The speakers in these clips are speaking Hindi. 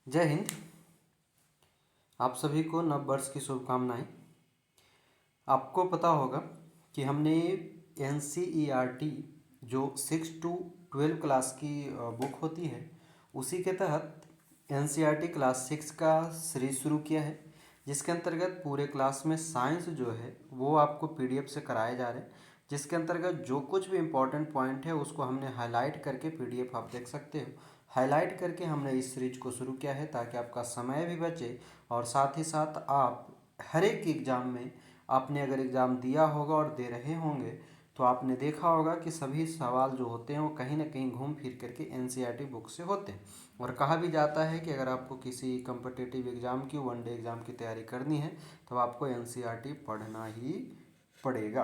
जय हिंद। आप सभी को नव वर्ष की शुभकामनाएं। आपको पता होगा कि हमने एन जो 6 to 12 क्लास की बुक होती है, उसी के तहत एन क्लास 6 का सीरीज शुरू किया है, जिसके अंतर्गत पूरे क्लास में साइंस जो है वो आपको पीडीएफ से कराए जा रहे हैं, जिसके अंतर्गत जो कुछ भी इम्पोर्टेंट पॉइंट है उसको हमने हाईलाइट करके पीडीएफ आप देख सकते हो। हाईलाइट करके हमने इस सीरीज को शुरू किया है ताकि आपका समय भी बचे और साथ ही साथ आप हर एक एग्ज़ाम में, आपने अगर एग्ज़ाम दिया होगा और दे रहे होंगे तो आपने देखा होगा कि सभी सवाल जो होते हैं वो कहीं ना कहीं घूम फिर करके एनसीईआरटी बुक से होते हैं। और कहा भी जाता है कि अगर आपको किसी कम्पिटिटिव एग्ज़ाम की, वनडे एग्ज़ाम की तैयारी करनी है तो आपको एनसीईआरटी पढ़ना ही पड़ेगा।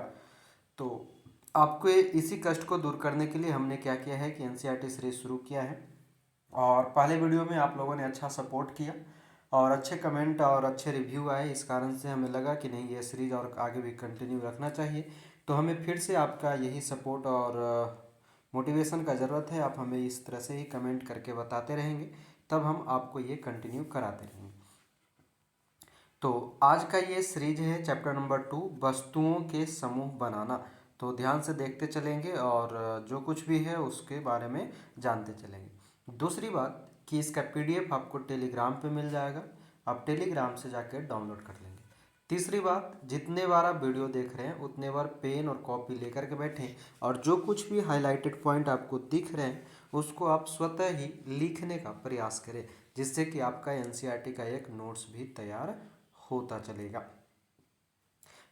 तो आपको इसी कष्ट को दूर करने के लिए हमने क्या किया है कि एनसीईआरटी सीरीज शुरू किया है। और पहले वीडियो में आप लोगों ने अच्छा सपोर्ट किया और अच्छे कमेंट और अच्छे रिव्यू आए, इस कारण से हमें लगा कि नहीं, ये सीरीज़ और आगे भी कंटिन्यू रखना चाहिए। तो हमें फिर से आपका यही सपोर्ट और मोटिवेशन का ज़रूरत है। आप हमें इस तरह से ही कमेंट करके बताते रहेंगे, तब हम आपको ये कंटिन्यू कराते रहेंगे। तो आज का ये सीरीज है चैप्टर नंबर 2, वस्तुओं के समूह बनाना। तो ध्यान से देखते चलेंगे और जो कुछ भी है उसके बारे में जानते चलेंगे। दूसरी बात कि इसका पीडीएफ आपको टेलीग्राम पे मिल जाएगा, आप टेलीग्राम से जाकर डाउनलोड कर लेंगे। तीसरी बात, जितने बार आप वीडियो देख रहे हैं उतने बार पेन और कॉपी लेकर के बैठें और जो कुछ भी हाईलाइटेड पॉइंट आपको दिख रहे हैं उसको आप स्वतः ही लिखने का प्रयास करें, जिससे कि आपका एनसीईआरटी का एक नोट्स भी तैयार होता चलेगा।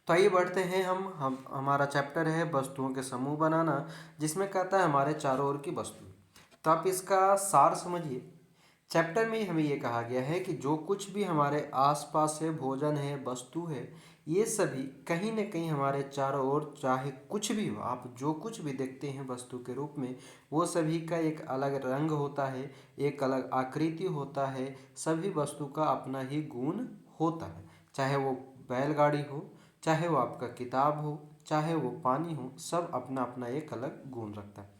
तो आइए बढ़ते हैं। हम हमारा चैप्टर है वस्तुओं के समूह बनाना, जिसमें कहता है हमारे चारों ओर की वस्तु। तो आप इसका सार समझिए। चैप्टर में हमें ये कहा गया है कि जो कुछ भी हमारे आसपास है, भोजन है, वस्तु है, ये सभी कहीं न कहीं हमारे चारों ओर, चाहे कुछ भी हो, आप जो कुछ भी देखते हैं वस्तु के रूप में, वो सभी का एक अलग रंग होता है, एक अलग आकृति होता है। सभी वस्तु का अपना ही गुण होता है, चाहे वो बैलगाड़ी हो, चाहे वो आपका किताब हो, चाहे वो पानी हो, सब अपना अपना एक अलग गुण रखता है।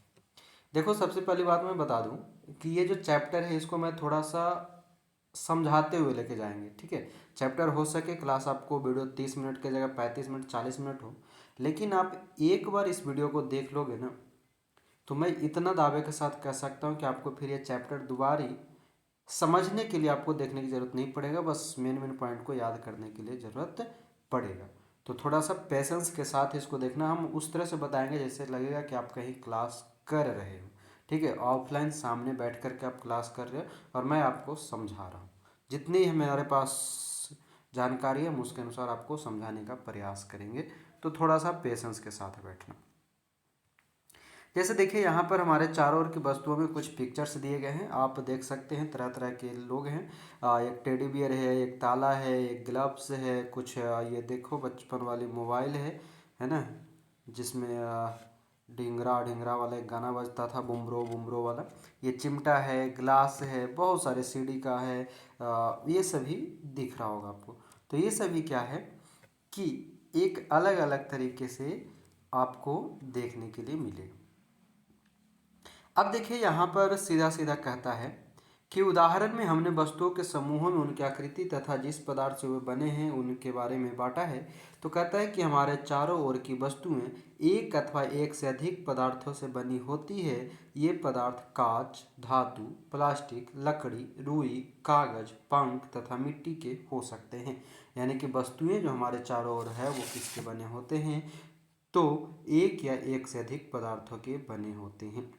देखो, सबसे पहली बात मैं बता दूं कि ये जो चैप्टर है इसको मैं थोड़ा सा समझाते हुए लेके जाएंगे, ठीक है। चैप्टर हो सके क्लास आपको वीडियो 30 मिनट की जगह 35 मिनट 40 मिनट हो, लेकिन आप एक बार इस वीडियो को देख लोगे ना, तो मैं इतना दावे के साथ कह सकता हूँ कि आपको फिर ये चैप्टर दोबारा समझने के लिए आपको देखने की ज़रूरत नहीं पड़ेगा, बस मेन मेन पॉइंट को याद करने के लिए ज़रूरत पड़ेगा। तो थोड़ा सा पेशेंस के साथ इसको देखना। हम उस तरह से बताएंगे जैसे लगेगा कि आप कहीं क्लास कर रहे हो, ठीक है, ऑफलाइन सामने बैठ कर के आप क्लास कर रहे हो और मैं आपको समझा रहा हूँ। जितनी हमारे पास जानकारी है हम उसके अनुसार आपको समझाने का प्रयास करेंगे। तो थोड़ा सा पेशेंस के साथ बैठना। जैसे देखिए, यहाँ पर हमारे चारों ओर की वस्तुओं में कुछ पिक्चर्स दिए गए हैं, आप देख सकते हैं तरह तरह के लोग हैं। एक टेडी बियर है, एक ताला है, एक ग्लव्स है, कुछ ये देखो बचपन वाली मोबाइल है ना, जिसमें ढिंगरा ढिंगरा वाला एक गाना बजता था, बुमरो बुमरो वाला। ये चिमटा है, ग्लास है, बहुत सारे सीढ़ी का है, ये सभी दिख रहा होगा आपको। तो ये सभी क्या है कि एक अलग अलग तरीके से आपको देखने के लिए मिलेगा। अब देखिए, यहाँ पर सीधा सीधा कहता है कि उदाहरण में हमने वस्तुओं के समूहों में उनकी आकृति तथा जिस पदार्थ से वे बने हैं उनके बारे में बांटा है। तो कहता है कि हमारे चारों ओर की वस्तुएं एक अथवा एक से अधिक पदार्थों से बनी होती है। ये पदार्थ कांच, धातु, प्लास्टिक, लकड़ी, रुई, कागज, पंख तथा मिट्टी के हो सकते हैं। यानी कि वस्तुएं जो हमारे चारों ओर है वो किसके बने होते हैं, तो एक या एक से अधिक पदार्थों के बने होते हैं।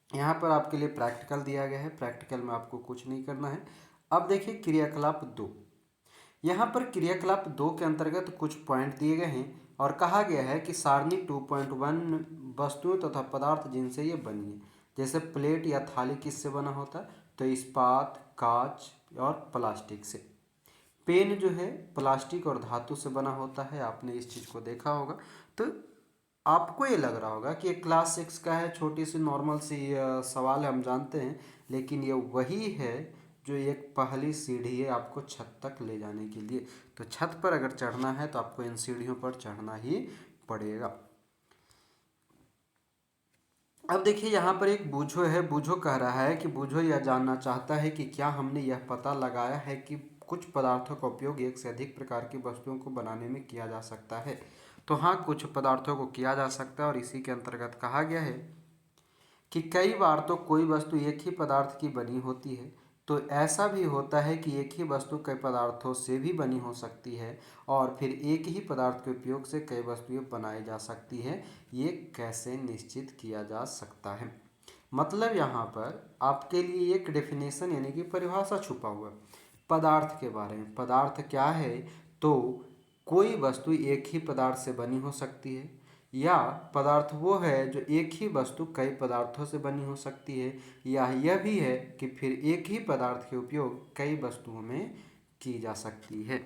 यहाँ पर आपके लिए प्रैक्टिकल दिया गया है, प्रैक्टिकल में आपको कुछ नहीं करना है। अब देखिए क्रियाकलाप 2। यहाँ पर क्रियाकलाप 2 के अंतर्गत कुछ पॉइंट दिए गए हैं और कहा गया है कि सारणी 2.1 वस्तुएं तथा पदार्थ जिनसे ये बनी है। जैसे प्लेट या थाली किससे बना होता है, तो इस्पात, कांच और प्लास्टिक से। पेन जो है प्लास्टिक और धातु से बना होता है, आपने इस चीज़ को देखा होगा। तो आपको ये लग रहा होगा कि ये क्लास 6 का है, छोटी सी नॉर्मल सी सवाल है, हम जानते हैं, लेकिन ये वही है जो एक पहली सीढ़ी है आपको छत तक ले जाने के लिए। तो छत पर अगर चढ़ना है तो आपको इन सीढ़ियों पर चढ़ना ही पड़ेगा। अब देखिए यहाँ पर एक बूझो है, बूझो कह रहा है कि बूझो यह जानना चाहता है कि क्या हमने यह पता लगाया है कि कुछ पदार्थों का उपयोग एक से अधिक प्रकार की वस्तुओं को बनाने में किया जा सकता है। तो हाँ, कुछ पदार्थों को किया जा सकता है और इसी के अंतर्गत कहा गया है कि कई बार तो कोई वस्तु एक ही पदार्थ की बनी होती है, तो ऐसा भी होता है कि एक ही वस्तु कई पदार्थों से भी बनी हो सकती है और फिर एक ही पदार्थ के उपयोग से कई वस्तुएं बनाई जा सकती है। ये कैसे निश्चित किया जा सकता है? मतलब यहाँ पर आपके लिए एक डेफिनेशन यानी कि परिभाषा छुपा हुआ है पदार्थ के बारे में। पदार्थ क्या है? तो कोई वस्तु एक ही पदार्थ से बनी हो सकती है, या पदार्थ वो है जो एक ही वस्तु कई पदार्थों से बनी हो सकती है, या यह भी है कि फिर एक ही पदार्थ के उपयोग कई वस्तुओं में की जा सकती है।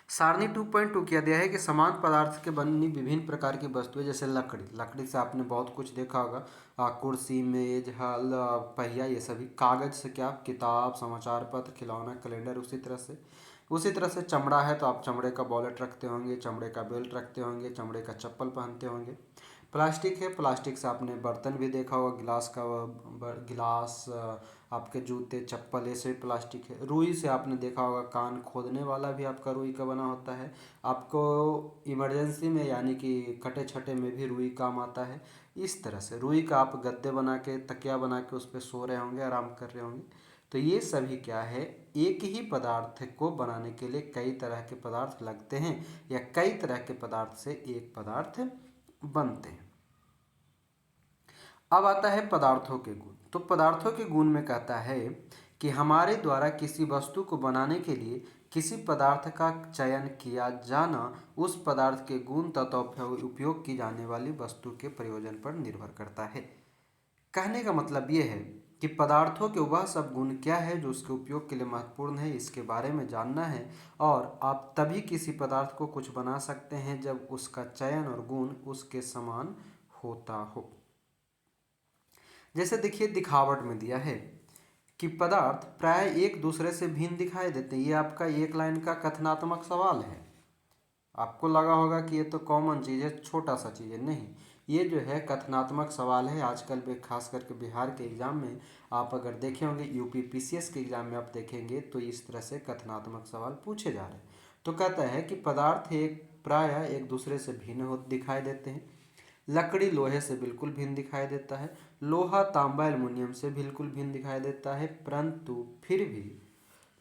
सारणी 2.2 किया गया है कि समान पदार्थ के बनी विभिन्न प्रकार की वस्तुएं, जैसे लकड़ी। लकड़ी से आपने बहुत कुछ देखा होगा, कुर्सी, मेज, हल, पहिया, ये सभी। कागज से क्या? किताब, समाचार पत्र, खिलौना, कैलेंडर। उसी तरह से चमड़ा है तो आप चमड़े का वॉलेट रखते होंगे, चमड़े का बेल्ट रखते होंगे, चमड़े का चप्पल पहनते होंगे। प्लास्टिक है, प्लास्टिक से आपने बर्तन भी देखा होगा, गिलास का गिलास, आपके जूते, चप्पल, ऐसे प्लास्टिक है। रुई से आपने देखा होगा, कान खोदने वाला भी आपका रुई का बना होता है। आपको इमरजेंसी में यानी कि कटे छटे में भी रुई काम आता है। इस तरह से रुई का आप गद्दे बना के, तकिया बना के उस पर सो रहे होंगे, आराम कर रहे होंगे। तो ये सभी क्या है? एक ही पदार्थ को बनाने के लिए कई तरह के पदार्थ लगते हैं, या कई तरह के पदार्थ से एक पदार्थ बनते हैं। अब आता है पदार्थों के गुण। तो पदार्थों के गुण में कहता है कि हमारे द्वारा किसी वस्तु को बनाने के लिए किसी पदार्थ का चयन किया जाना उस पदार्थ के गुण तथा उपयोग की जाने वाली वस्तु के प्रयोजन पर निर्भर करता है। कहने का मतलब ये है कि पदार्थों के वह सब गुण क्या है जो उसके उपयोग के लिए महत्वपूर्ण है, इसके बारे में जानना है। और आप तभी किसी पदार्थ को कुछ बना सकते हैं जब उसका चयन और गुण उसके समान होता हो। जैसे देखिए, दिखावट में दिया है कि पदार्थ प्राय एक दूसरे से भिन्न दिखाई देते हैं। ये आपका एक लाइन का कथनात्मक सवाल है। आपको लगा होगा कि ये तो कॉमन चीज़ है, छोटा सा चीज़ है। नहीं, ये जो है कथनात्मक सवाल है। आजकल में खास करके बिहार के एग्ज़ाम में आप अगर देखे होंगे, यूपी पीसीएस के एग्ज़ाम में आप देखेंगे तो इस तरह से कथनात्मक सवाल पूछे जा रहे हैं। तो कहता है कि पदार्थ एक प्रायः एक दूसरे से भिन्न हो दिखाई देते हैं। लकड़ी लोहे से बिल्कुल भिन्न दिखाई देता है, लोहा तांबा एल्युमिनियम से बिल्कुल भिन्न दिखाई देता है, परंतु फिर भी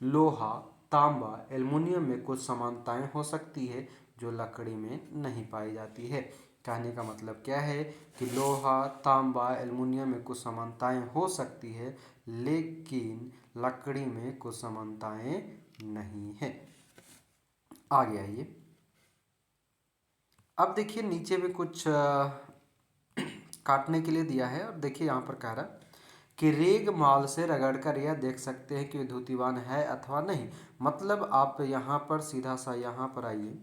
लोहा, तांबा, एल्युमिनियम में कुछ समानताएं हो सकती है जो लकड़ी में नहीं पाई जाती है। कहने का मतलब क्या है कि लोहा, तांबा, एल्युमिनियम में कुछ समानताएं हो सकती है, लेकिन लकड़ी में कुछ समानताएं नहीं है। आगे आइए। अब देखिए नीचे में कुछ काटने के लिए दिया है, और देखिए यहाँ पर कह रहा कि रेग माल से रगड़ कर यह देख सकते हैं कि विद्युतीवान है अथवा नहीं। मतलब आप यहाँ पर सीधा सा यहाँ पर आइए,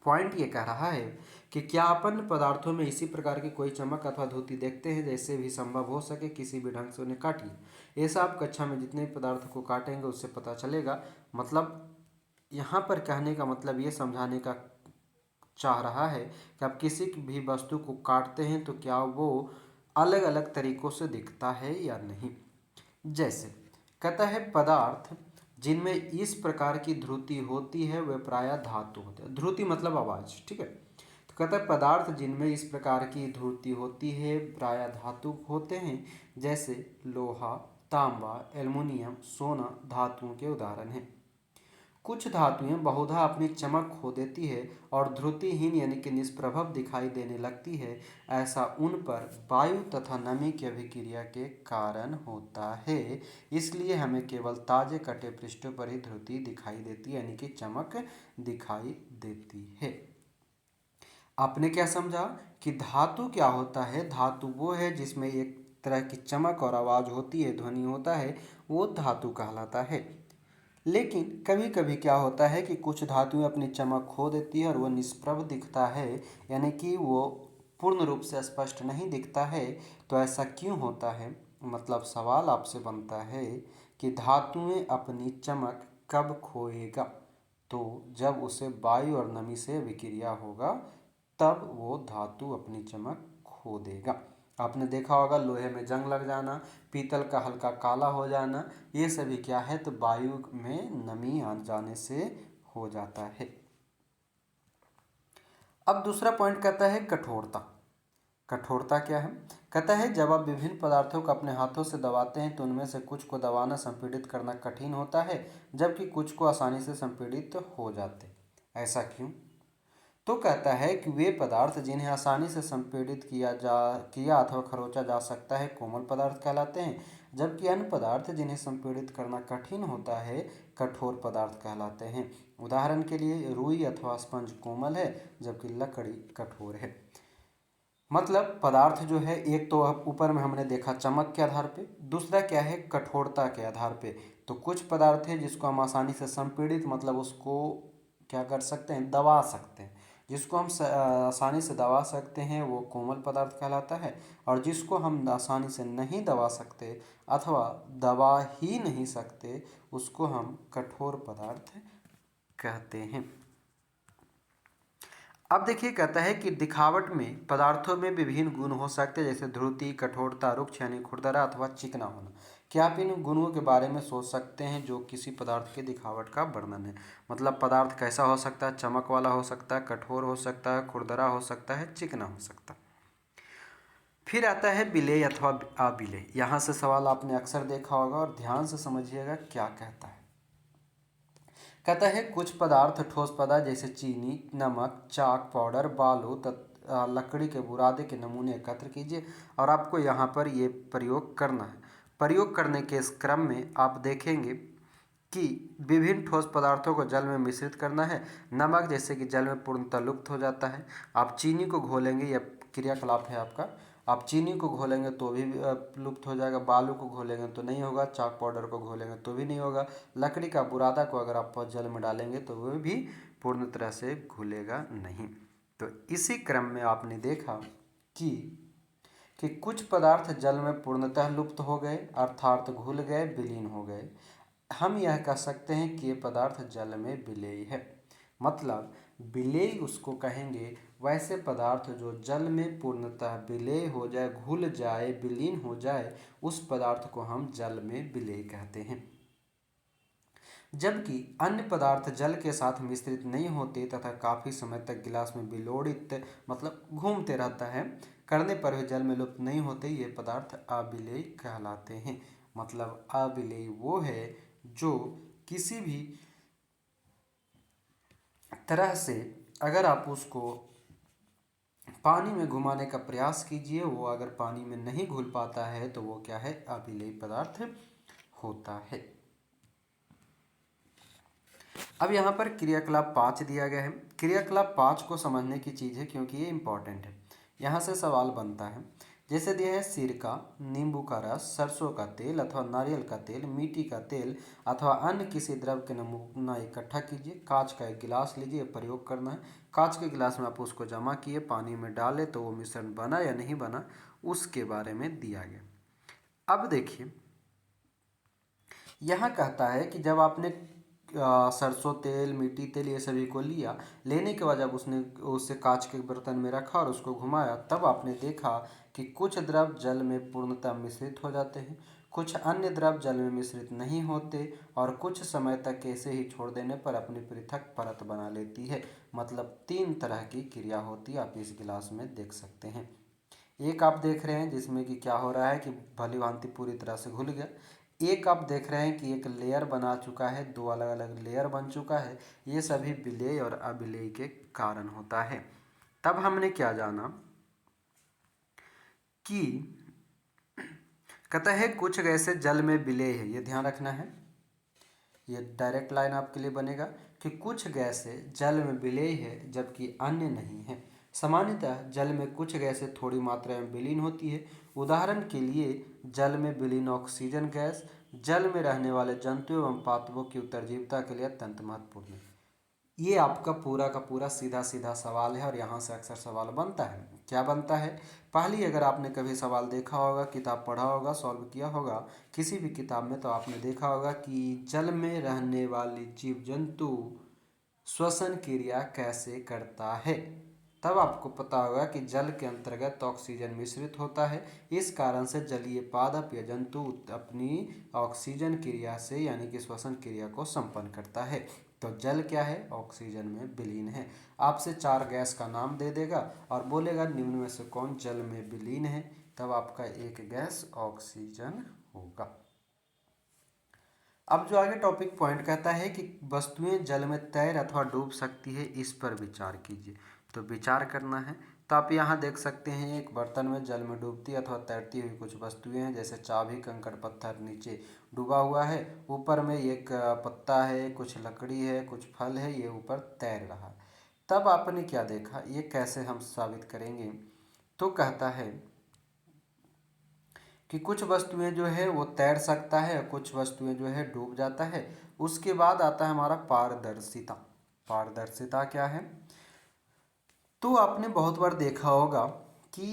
पॉइंट ये कह रहा है कि क्या अपन पदार्थों में इसी प्रकार की कोई चमक अथवा धुति देखते हैं, जैसे भी संभव हो सके किसी भी ढंग से उन्हें काटिए। ऐसा आप कक्षा में जितने भी पदार्थ को काटेंगे उससे पता चलेगा। मतलब यहाँ पर कहने का मतलब ये समझाने का चाह रहा है कि आप किसी भी वस्तु को काटते हैं तो क्या वो अलग अलग तरीकों से दिखता है या नहीं। जैसे कहता है पदार्थ जिनमें इस प्रकार की ध्रुति होती है वे प्रायः धातु होते हैं। ध्रुति मतलब आवाज, ठीक है। तो कहता है पदार्थ जिनमें इस प्रकार की ध्रुति होती है प्रायः धातु होते हैं, जैसे लोहा, तांबा, एल्युमिनियम, सोना धातुओं के उदाहरण हैं। कुछ धातुएं बहुधा अपनी चमक खो देती है और ध्रुतिहीन यानी कि निष्प्रभव दिखाई देने लगती है। ऐसा उन पर वायु तथा नमी की अभिक्रिया के कारण होता है। इसलिए हमें केवल ताजे कटे पृष्ठों पर ही ध्रुति दिखाई देती है, यानी कि चमक दिखाई देती है। आपने क्या समझा कि धातु क्या होता है? धातु वो है जिसमें एक तरह की चमक और आवाज होती है, ध्वनि होता है, वो धातु कहलाता है। लेकिन कभी कभी क्या होता है कि कुछ धातुएं अपनी चमक खो देती है और वो निष्प्रभ दिखता है, यानी कि वो पूर्ण रूप से स्पष्ट नहीं दिखता है। तो ऐसा क्यों होता है? मतलब सवाल आपसे बनता है कि धातुएं अपनी चमक कब खोएगा? तो जब उसे वायु और नमी से विक्रिया होगा तब वो धातु अपनी चमक खो देगा। आपने देखा होगा लोहे में जंग लग जाना, पीतल का हल्का काला हो जाना, ये सभी क्या है तो वायु में नमी आ जाने से हो जाता है। अब दूसरा पॉइंट कहता है कठोरता। कठोरता क्या है? कहता है जब आप विभिन्न पदार्थों को अपने हाथों से दबाते हैं तो उनमें से कुछ को दबाना संपीड़ित करना कठिन होता है, जबकि कुछ को आसानी से संपीड़ित हो जाते हैं। ऐसा क्यों? तो कहता है कि वे पदार्थ जिन्हें आसानी से संपीड़ित किया अथवा खरोचा जा सकता है कोमल पदार्थ कहलाते हैं, जबकि अन्य पदार्थ जिन्हें संपीड़ित करना कठिन होता है कठोर पदार्थ कहलाते हैं। उदाहरण के लिए रुई अथवा स्पंज कोमल है, जबकि लकड़ी कठोर है। मतलब पदार्थ जो है, एक तो ऊपर में हमने देखा चमक के आधार पे, दूसरा क्या है कठोरता के आधार पे। तो कुछ पदार्थ है जिसको हम आसानी से संपीड़ित मतलब उसको क्या कर सकते हैं, दबा सकते हैं। जिसको हम आसानी से दबा सकते हैं वो कोमल पदार्थ कहलाता है, और जिसको हम आसानी से नहीं दबा सकते अथवा दबा ही नहीं सकते उसको हम कठोर पदार्थ कहते हैं। अब देखिए कहता है कि दिखावट में पदार्थों में विभिन्न गुण हो सकते हैं, जैसे ध्रुति, कठोरता, रुक्ष यानी खुरदरा अथवा चिकना होना। क्या आप इन गुणों के बारे में सोच सकते हैं जो किसी पदार्थ के दिखावट का वर्णन है? मतलब पदार्थ कैसा हो सकता है? चमक वाला हो सकता है, कठोर हो सकता है, खुरदरा हो सकता है, चिकना हो सकता है। फिर आता है विलेय अथवा अविलेय। यहाँ से सवाल आपने अक्सर देखा होगा और ध्यान से समझिएगा क्या कहता है। कहता है कुछ पदार्थ ठोस पदार्थ जैसे चीनी, नमक, चाक, पाउडर, बालू लकड़ी के बुरादे के नमूने एकत्र कीजिए, और आपको यहाँ पर ये प्रयोग करना है। प्रयोग करने के इस क्रम में आप देखेंगे कि विभिन्न ठोस पदार्थों को जल में मिश्रित करना है। नमक जैसे कि जल में पूर्णतः लुप्त हो जाता है। आप चीनी को घोलेंगे, यह क्रियाकलाप है आपका। आप चीनी को घोलेंगे तो भी लुप्त हो जाएगा, बालू को घोलेंगे तो नहीं होगा, चाक पाउडर को घोलेंगे तो भी नहीं होगा, लकड़ी का बुरादा को अगर आप जल में डालेंगे तो वह भी पूर्ण तरह से घुलेगा नहीं। तो इसी क्रम में आपने देखा कि कुछ पदार्थ जल में पूर्णतः लुप्त हो गए अर्थात घुल गए, विलीन हो गए। हम यह कह सकते हैं कि ये पदार्थ जल में विलेय है। मतलब विलेय उसको कहेंगे वैसे पदार्थ जो जल में पूर्णतः विलेय हो जाए, घुल जाए, विलीन हो जाए, उस पदार्थ को हम जल में विलेय कहते हैं। जबकि अन्य पदार्थ जल के साथ मिश्रित नहीं होते तथा काफ़ी समय तक गिलास में विलोड़ित मतलब घूमते रहता है, करने पर भी जल में लुप्त नहीं होते, ये पदार्थ अविलेय कहलाते हैं। मतलब अविलेय वो है जो किसी भी तरह से अगर आप उसको पानी में घुमाने का प्रयास कीजिए, वो अगर पानी में नहीं घुल पाता है तो वो क्या है, अविलेय पदार्थ होता है। अब यहाँ पर क्रियाकलाप 5 दिया गया है। क्रियाकलाप 5 को समझने की चीज़ है क्योंकि ये इंपॉर्टेंट है। यहाँ से सवाल बनता है, जैसे दिया है सिरका, नींबू का रस, सरसों का तेल अथवा नारियल का तेल, मिट्टी का तेल अथवा अन्य किसी द्रव के नमूना इकट्ठा कीजिए, कांच का एक गिलास लीजिए, प्रयोग करना है। कांच के गिलास में आप उसको जमा किए, पानी में डाले तो वो मिश्रण बना या नहीं बना उसके बारे में दिया गया। अब देखिए यहाँ कहता है कि जब आपने सरसों तेल, मिट्टी तेल ये सभी को लिया, लेने के बाद जब उसने उसे कांच के बर्तन में रखा और उसको घुमाया, तब आपने देखा कि कुछ द्रव जल में पूर्णतः मिश्रित हो जाते हैं, कुछ अन्य द्रव जल में मिश्रित नहीं होते और कुछ समय तक ऐसे ही छोड़ देने पर अपनी पृथक परत बना लेती है। मतलब 3 तरह की क्रिया होती है, आप इस गिलास में देख सकते हैं। एक आप देख रहे हैं जिसमें कि क्या हो रहा है कि भली भांति पूरी तरह से घुल गया। एक आप देख रहे हैं कि एक लेयर बना चुका है, 2 अलग अलग लेयर बन चुका है। ये सभी विलेय और अविलेय के कारण होता है। तब हमने क्या जाना कि कहता है कुछ गैसें जल में विलेय है, ये ध्यान रखना है। ये डायरेक्ट लाइन आपके लिए बनेगा कि कुछ गैसें जल में विलेय है जबकि अन्य नहीं है। सामान्यतः जल में कुछ गैसें थोड़ी मात्रा में विलीन होती है। उदाहरण के लिए जल में विलीन ऑक्सीजन गैस जल में रहने वाले जंतुओं एवं पादपों की उत्तरजीविता के लिए अत्यंत महत्वपूर्ण है। ये आपका पूरा का पूरा सीधा सीधा सवाल है और यहाँ से अक्सर सवाल बनता है। क्या बनता है? पहली अगर आपने कभी सवाल देखा होगा, किताब पढ़ा होगा, सॉल्व किया होगा किसी भी किताब में, तो आपने देखा होगा कि जल में रहने वाली जीव जंतु श्वसन क्रिया कैसे करता है। तब आपको पता होगा कि जल के अंतर्गत ऑक्सीजन मिश्रित होता है। इस कारण से जलीय पादप या जंतु अपनी ऑक्सीजन क्रिया से यानी कि श्वसन क्रिया को संपन्न करता है। तो जल क्या है? ऑक्सीजन में विलीन है। आपसे 4 गैस का नाम दे देगा और बोलेगा निम्न में से कौन जल में विलीन है, तब आपका एक गैस ऑक्सीजन होगा। अब जो आगे टॉपिक पॉइंट कहता है कि वस्तुएं जल में तैर अथवा डूब सकती है, इस पर विचार कीजिए। तो विचार करना है। तो आप यहाँ देख सकते हैं एक बर्तन में जल में डूबती अथवा तैरती हुई कुछ वस्तुएं हैं, जैसे चाबी, कंकड़, पत्थर नीचे डूबा हुआ है, ऊपर में एक पत्ता है, कुछ लकड़ी है, कुछ फल है, ये ऊपर तैर रहा है। तब आपने क्या देखा, ये कैसे हम साबित करेंगे? तो कहता है कि कुछ वस्तुएं जो है वो तैर सकता है, कुछ वस्तुएं जो है डूब जाता है। उसके बाद आता है हमारा पारदर्शिता। पारदर्शिता क्या है? तो आपने बहुत बार देखा होगा कि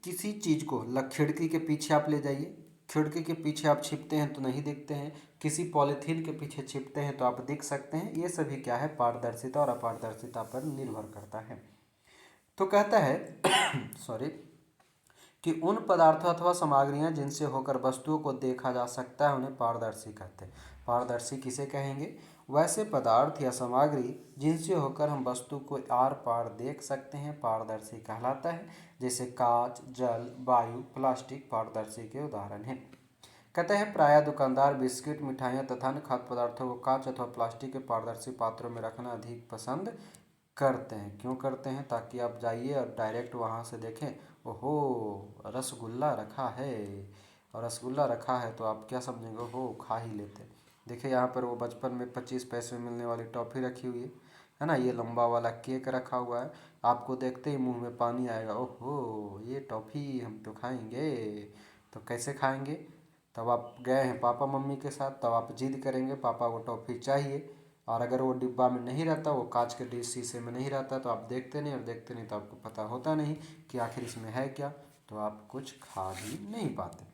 किसी चीज़ को खिड़की के पीछे आप ले जाइए, खिड़की के पीछे आप छिपते हैं तो नहीं दिखते हैं, किसी पॉलीथीन के पीछे छिपते हैं तो आप दिख सकते हैं। ये सभी क्या है? पारदर्शिता और अपारदर्शिता पर निर्भर करता है। तो कहता है सॉरी कि उन पदार्थों अथवा सामग्रियां जिनसे होकर वस्तुओं को देखा जा सकता है उन्हें पारदर्शी कहते हैं। पारदर्शी किसे कहेंगे? वैसे पदार्थ या सामग्री जिनसे होकर हम वस्तु को आर पार देख सकते हैं, पारदर्शी कहलाता है। जैसे कांच, जल, वायु, प्लास्टिक पारदर्शी के उदाहरण हैं। कहते हैं प्रायः दुकानदार बिस्किट, मिठाइयाँ तथा अन्य खाद्य पदार्थों को कांच अथवा प्लास्टिक के पारदर्शी पात्रों में रखना अधिक पसंद करते हैं। क्यों करते हैं? ताकि आप जाइए और डायरेक्ट वहाँ से देखें, ओहो रसगुल्ला रखा है, और रसगुल्ला रखा है तो आप क्या समझेंगे? ओहो खा ही लेते हैं। देखिए यहाँ पर वो बचपन में 25 पैसे में मिलने वाली टॉफ़ी रखी हुई है ना, ये लंबा वाला केक रखा हुआ है। आपको देखते ही मुंह में पानी आएगा, ओहो ये टॉफ़ी हम तो खाएंगे। तो कैसे खाएंगे? तब आप गए हैं पापा मम्मी के साथ, तब आप जिद करेंगे पापा को टॉफ़ी चाहिए, और अगर वो डिब्बा में नहीं रहता, वो कांच के डिश शीशे में नहीं रहता, तो आप देखते नहीं, और देखते नहीं तो आपको पता होता नहीं कि आखिर इसमें है क्या, तो आप कुछ खा भी नहीं पाते।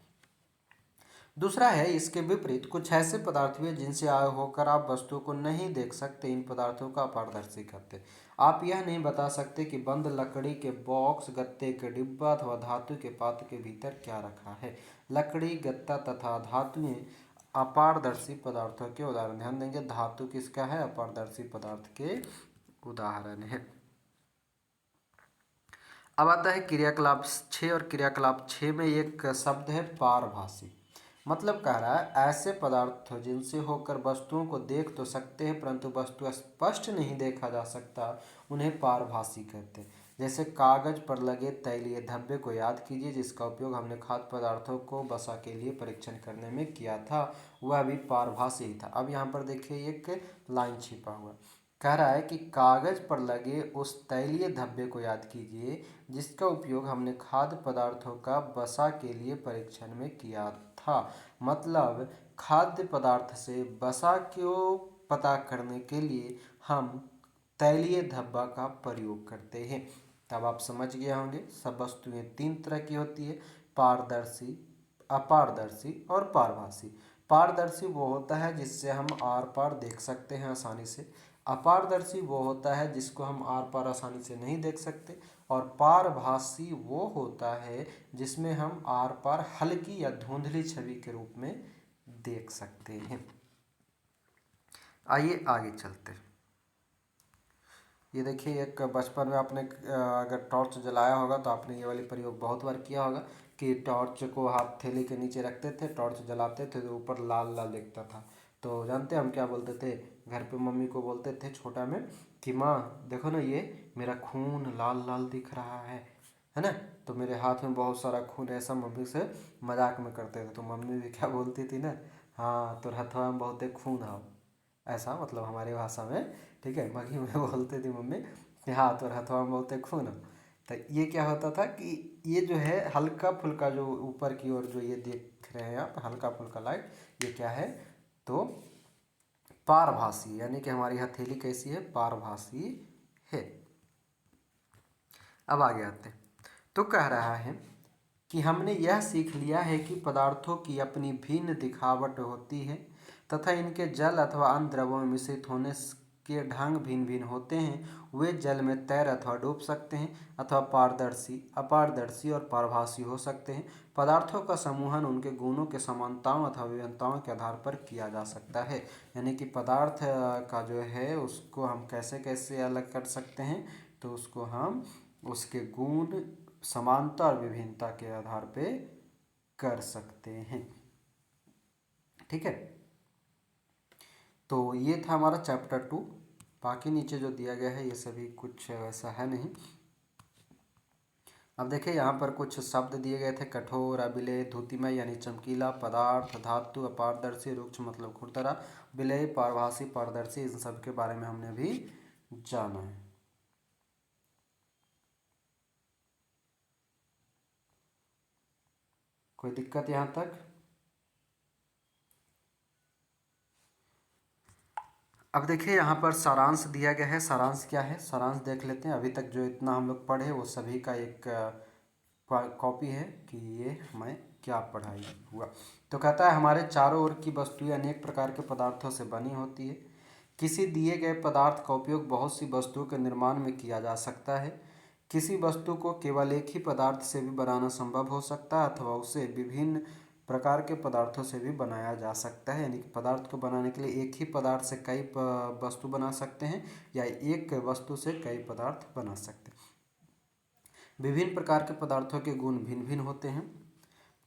दूसरा है इसके विपरीत कुछ ऐसे पदार्थ भी हैं जिनसे होकर आप वस्तुओं को नहीं देख सकते, इन पदार्थों का अपारदर्शी कहते हैं। आप यह नहीं बता सकते कि बंद लकड़ी के बॉक्स, गत्ते के डिब्बा अथवा धातु के पात्र के भीतर क्या रखा है। लकड़ी, गत्ता तथा धातुएं अपारदर्शी पदार्थों के उदाहरण। ध्यान देंगे धातु किसका है? अपारदर्शी पदार्थ के उदाहरण है। अब आता है क्रियाकलाप 6, और क्रियाकलाप 6 में एक शब्द है पारभासी। मतलब कह रहा है ऐसे पदार्थ जिनसे होकर वस्तुओं को देख तो सकते हैं परंतु वस्तु स्पष्ट नहीं देखा जा सकता, उन्हें पारभासी कहते हैं। जैसे कागज पर लगे तैलीय धब्बे को याद कीजिए, जिसका उपयोग हमने खाद्य पदार्थों को वसा के लिए परीक्षण करने में किया था, वह भी पारभासी ही था। अब यहाँ पर देखिए एक लाइन छिपा हुआ कह रहा है कि कागज पर लगे उस तैलीय धब्बे को याद कीजिए जिसका उपयोग हमने खाद्य पदार्थों का वसा के लिए परीक्षण में किया था। मतलब खाद्य पदार्थ से वसा को पता करने के लिए हम तैलीय धब्बा का प्रयोग करते हैं। तब आप समझ गए होंगे सब वस्तुएं 3 तरह की होती है, पारदर्शी, अपारदर्शी और पारभासी। पारदर्शी वो होता है जिससे हम आर पार देख सकते हैं आसानी से। अपारदर्शी वो होता है जिसको हम आर पार आसानी से नहीं देख सकते। और पारभासी वो होता है जिसमें हम आर पार हल्की या धुंधली छवि के रूप में देख सकते हैं। आइए आगे चलते हैं। ये देखिए एक बचपन में आपने अगर टॉर्च जलाया होगा तो आपने ये वाली प्रयोग बहुत बार किया होगा कि टॉर्च को हाथ थैली के नीचे रखते थे, टॉर्च जलाते थे तो ऊपर लाल लाल दिखता था। तो जानते हैं हम क्या बोलते थे? घर पे मम्मी को बोलते थे छोटा में कि माँ देखो ना ये मेरा खून लाल लाल दिख रहा है ना। तो मेरे हाथ में बहुत सारा खून है, ऐसा मम्मी से मजाक में करते थे। तो मम्मी भी क्या बोलती थी ना, हाँ तो हथवा में बहुत खून है, ऐसा मतलब हमारी भाषा में, ठीक है, मघी में बोलते थे मम्मी कि हाँ तो हथवा में बहुत खून है। तो ये क्या होता था कि ये जो है हल्का फुल्का जो ऊपर की ओर जो ये देख रहे हैं आप हल्का फुल्का लाइट, ये क्या है? तो पारभासी, यानी कि हमारी हथेली कैसी है? पारभासी है। अब आगे आते हैं। तो कह रहा है कि हमने यह सीख लिया है कि पदार्थों की अपनी भिन्न दिखावट होती है तथा इनके जल अथवा अन्य द्रवों में मिश्रित होने के ढंग भिन्न भिन्न होते हैं। वे जल में तैर अथवा डूब सकते हैं अथवा पारदर्शी, अपारदर्शी और पारभासी हो सकते हैं। पदार्थों का समूहन उनके गुणों के समानताओं अथवा विभिन्नताओं के आधार पर किया जा सकता है। यानी कि पदार्थ का जो है उसको हम कैसे कैसे अलग कर सकते हैं, तो उसको हम उसके गुण, समानता और विभिन्नता के आधार पे कर सकते हैं। ठीक है, तो ये था हमारा चैप्टर 2। बाकी नीचे जो दिया गया है ये सभी कुछ वैसा है नहीं। अब देखिए यहाँ पर कुछ शब्द दिए गए थे। कठोर, अबिलेय, धुतिमय यानी चमकीला, पदार्थ, धातु, अपारदर्शी, रुक्ष मतलब खुरदरा, विलेय, पारभासी, पारदर्शी, इन सब के बारे में हमने अभी जाना है। कोई दिक्कत यहाँ तक? अब देखिए यहाँ पर सारांश दिया गया है। सारांश क्या है, सारांश देख लेते हैं। अभी तक जो इतना हम लोग पढ़े वो सभी का एक कॉपी है कि ये हमें क्या पढ़ाई हुआ। तो कहता है हमारे चारों ओर की वस्तुएं अनेक प्रकार के पदार्थों से बनी होती है। किसी दिए गए पदार्थ का उपयोग बहुत सी वस्तुओं के निर्माण में किया जा सकता है। किसी वस्तु को केवल एक ही पदार्थ से भी बनाना संभव हो सकता है अथवा उसे विभिन्न प्रकार के पदार्थों से भी बनाया जा सकता है। यानी कि पदार्थ को बनाने के लिए एक ही पदार्थ से कई वस्तु बना सकते हैं या एक वस्तु से कई पदार्थ बना सकते हैं। विभिन्न प्रकार के पदार्थों के गुण भिन्न भिन्न होते हैं।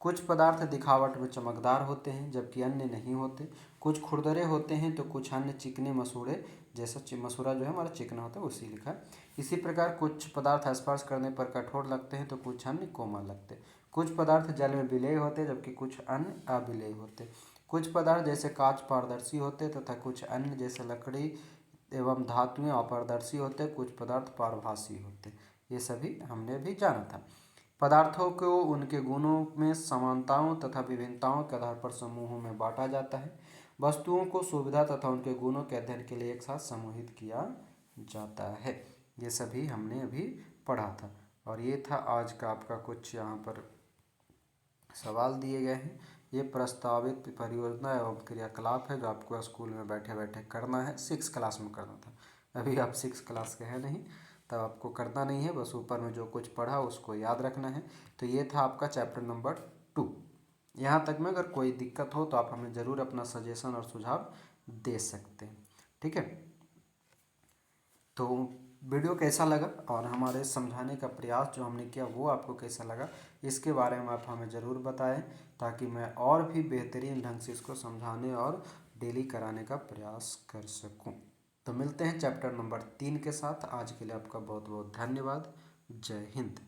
कुछ पदार्थ दिखावट में चमकदार होते हैं जबकि अन्य नहीं होते। कुछ खुरदरे होते हैं तो कुछ अन्य चिकने मसूड़े, जैसा मसूड़ा जो है हमारा चिकना होता है उसी लिखा है। इसी प्रकार कुछ पदार्थ स्पर्श करने पर कठोर लगते हैं तो कुछ अन्य कोमल लगते हैं। कुछ पदार्थ जल में विलेय होते हैं जबकि कुछ अन्य अविलेय होते हैं। कुछ पदार्थ जैसे कांच पारदर्शी होते हैं तथा कुछ अन्य जैसे लकड़ी एवं धातुएं अपारदर्शी होते हैं। कुछ पदार्थ पारभासी होते हैं। ये सभी हमने भी जाना था। पदार्थों को उनके गुणों में समानताओं तथा विभिन्नताओं के आधार पर समूहों में बांटा जाता है। वस्तुओं को सुविधा तथा उनके गुणों के अध्ययन के लिए एक साथ समूहित किया जाता है। ये सभी हमने अभी पढ़ा था और ये था आज का आपका कुछ यहाँ पर सवाल दिए गए हैं। ये प्रस्तावित परियोजना एवं क्रियाकलाप है जो आपको स्कूल में बैठे बैठे करना है। 6 क्लास में करना था, अभी आप 6 क्लास के हैं नहीं, तब आपको करना नहीं है, बस ऊपर में जो कुछ पढ़ा उसको याद रखना है। तो ये था आपका चैप्टर नंबर 2। यहाँ तक में अगर कोई दिक्कत हो तो आप हमें ज़रूर अपना सजेशन और सुझाव दे सकते हैं। ठीक है, तो वीडियो कैसा लगा और हमारे समझाने का प्रयास जो हमने किया वो आपको कैसा लगा, इसके बारे में आप हमें ज़रूर बताएं ताकि मैं और भी बेहतरीन ढंग से इसको समझाने और डेली कराने का प्रयास कर सकूं। तो मिलते हैं चैप्टर नंबर 3 के साथ। आज के लिए आपका बहुत बहुत धन्यवाद। जय हिंद।